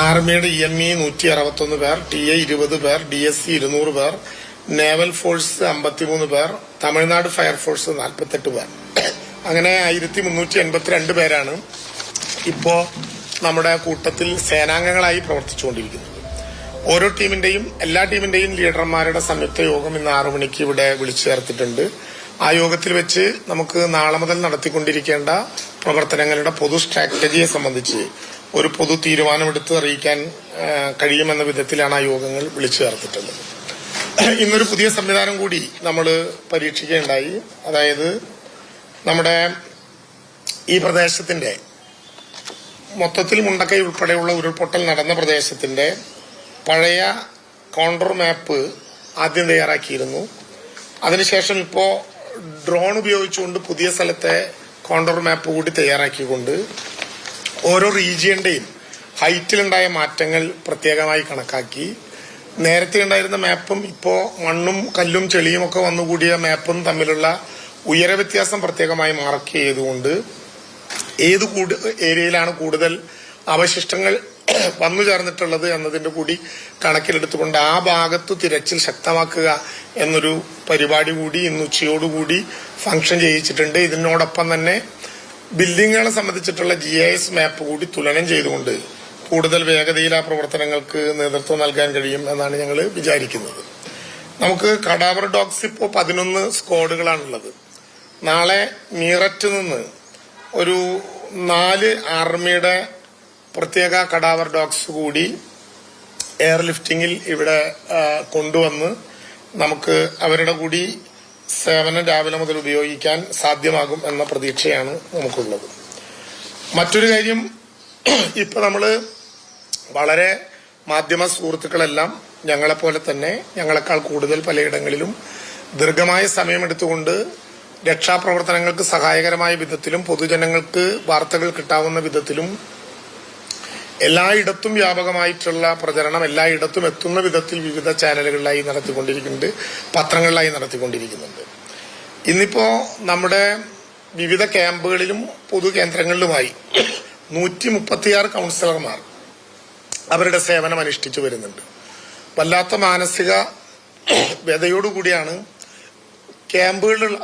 ആർമിയുടെ EME 161 പേർ, TA 20 പേർ, DSC 200 പേർ, നേവൽ ഫോഴ്സ് 53 പേർ, തമിഴ്നാട് ഫയർഫോഴ്സ് 48 പേർ. അങ്ങനെ 1382 പേരാണ് ഇപ്പോ നമ്മുടെ കൂട്ടത്തിൽ സേനാംഗങ്ങളായി പ്രവർത്തിച്ചുകൊണ്ടിരിക്കുന്നത്. ഓരോ ടീമിന്റെയും എല്ലാ ടീമിന്റെയും ലീഡർമാരുടെ സംയുക്ത യോഗം ഇന്ന് 6 മണിക്ക് ഇവിടെ വിളിച്ചു ചേർത്തിട്ടുണ്ട്. ആ യോഗത്തിൽ വെച്ച് നമുക്ക് നാളെ മുതൽ നടത്തിക്കൊണ്ടിരിക്കേണ്ട പ്രവർത്തനങ്ങളുടെ പൊതു സ്ട്രാറ്റജിയെ സംബന്ധിച്ച് ഒരു പൊതു തീരുമാനമെടുത്ത് അറിയിക്കാൻ കഴിയുമെന്ന വിധത്തിലാണ് ആ യോഗങ്ങൾ വിളിച്ചു ചേർത്തിട്ടുള്ളത്. ഇന്നൊരു പുതിയ സംവിധാനം കൂടി നമ്മൾ പരീക്ഷിക്കുകയുണ്ടായി. അതായത് നമ്മുടെ ഈ പ്രദേശത്തിന്റെ മൊത്തത്തിൽ മുണ്ടക്കൈ ഉൾപ്പെടെയുള്ള ഉരുൾപൊട്ടൽ നടന്ന പ്രദേശത്തിന്റെ പഴയ കോണ്ടർ മാപ്പ് ആദ്യം തയ്യാറാക്കിയിരുന്നു. അതിനുശേഷം ഇപ്പോ ഡ്രോൺ ഉപയോഗിച്ചുകൊണ്ട് പുതിയ സ്ഥലത്തെ കോണ്ടർ മാപ്പ് കൂടി തയ്യാറാക്കിക്കൊണ്ട് ഓരോ റീജിയന്റെയും ഹൈറ്റിലുണ്ടായ മാറ്റങ്ങൾ പ്രത്യേകമായി കണക്കാക്കി നേരത്തെ ഉണ്ടായിരുന്ന മാപ്പും ഇപ്പോ മണ്ണും കല്ലും ചെളിയും ഒക്കെ വന്നുകൂടിയ മാപ്പും തമ്മിലുള്ള ഉയര വ്യത്യാസം പ്രത്യേകമായി മാർക്ക് ചെയ്തുകൊണ്ട് ഏത് ഏരിയയിലാണ് കൂടുതൽ അവശിഷ്ടങ്ങൾ വന്നു ചേർന്നിട്ടുള്ളത് എന്നതിന്റെ കൂടി കണക്കിലെടുത്തുകൊണ്ട് ആ ഭാഗത്ത് തിരച്ചിൽ ശക്തമാക്കുക എന്നൊരു പരിപാടി കൂടി ഇന്ന് ഉച്ചയോടുകൂടി ഫംഗ്ഷൻ ചെയ്യിച്ചിട്ടുണ്ട്. ഇതിനോടൊപ്പം തന്നെ ബിൽഡിങ്ങുകളെ സംബന്ധിച്ചിട്ടുള്ള GIS മാപ്പ് കൂടി തുലനം ചെയ്തുകൊണ്ട് കൂടുതൽ വേഗതയിൽ ആ പ്രവർത്തനങ്ങൾക്ക് നേതൃത്വം നൽകാൻ കഴിയും എന്നാണ് ഞങ്ങൾ വിചാരിക്കുന്നത്. നമുക്ക് കടാവർ ഡോഗ്സ് ഇപ്പോൾ 11 സ്ക്വാഡുകളാണുള്ളത്. നാളെ മീററ്റ് നിന്ന് ഒരു 4 ആർമിയുടെ പ്രത്യേക കടാവർ ഡോഗ്സ് കൂടി എയർലിഫ്റ്റിംഗിൽ ഇവിടെ കൊണ്ടുവന്ന് നമുക്ക് അവരുടെ കൂടി സേവനം രാവിലെ മുതൽ ഉപയോഗിക്കാൻ സാധ്യമാകും എന്ന പ്രതീക്ഷയാണ് നമുക്കുള്ളത്. മറ്റൊരു കാര്യം, ഇപ്പൊ നമ്മള് വളരെ മാധ്യമ സുഹൃത്തുക്കളെല്ലാം ഞങ്ങളെപ്പോലെ തന്നെ ഞങ്ങളെക്കാൾ കൂടുതൽ പലയിടങ്ങളിലും ദീർഘമായ സമയമെടുത്തുകൊണ്ട് രക്ഷാപ്രവർത്തനങ്ങൾക്ക് സഹായകരമായ വിധത്തിലും പൊതുജനങ്ങൾക്ക് വാർത്തകൾ കിട്ടാവുന്ന വിധത്തിലും എല്ലായിടത്തും വ്യാപകമായിട്ടുള്ള പ്രചരണം എല്ലായിടത്തും എത്തുന്ന വിധത്തിൽ വിവിധ ചാനലുകളിലായി നടത്തിക്കൊണ്ടിരിക്കുന്നുണ്ട്, പത്രങ്ങളിലായി നടത്തിക്കൊണ്ടിരിക്കുന്നുണ്ട്. ഇന്നിപ്പോ നമ്മുടെ വിവിധ ക്യാമ്പുകളിലും പൊതുകേന്ദ്രങ്ങളിലുമായി 136 കൌൺസിലർമാർ അവരുടെ സേവനം അനുഷ്ഠിച്ചു വരുന്നുണ്ട്. വല്ലാത്ത മാനസിക വ്യതയോടുകൂടിയാണ് ക്യാമ്പുകളിലുള്ള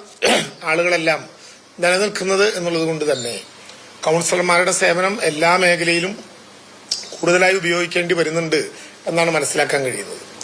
ആളുകളെല്ലാം നിലനിൽക്കുന്നത് എന്നുള്ളത് കൊണ്ട് തന്നെ കൌൺസിലർമാരുടെ സേവനം എല്ലാ മേഖലയിലും കൂടുതലായി ഉപയോഗിക്കേണ്ടി വരുന്നുണ്ട് എന്നാണ് മനസ്സിലാക്കാൻ കഴിയുന്നത്.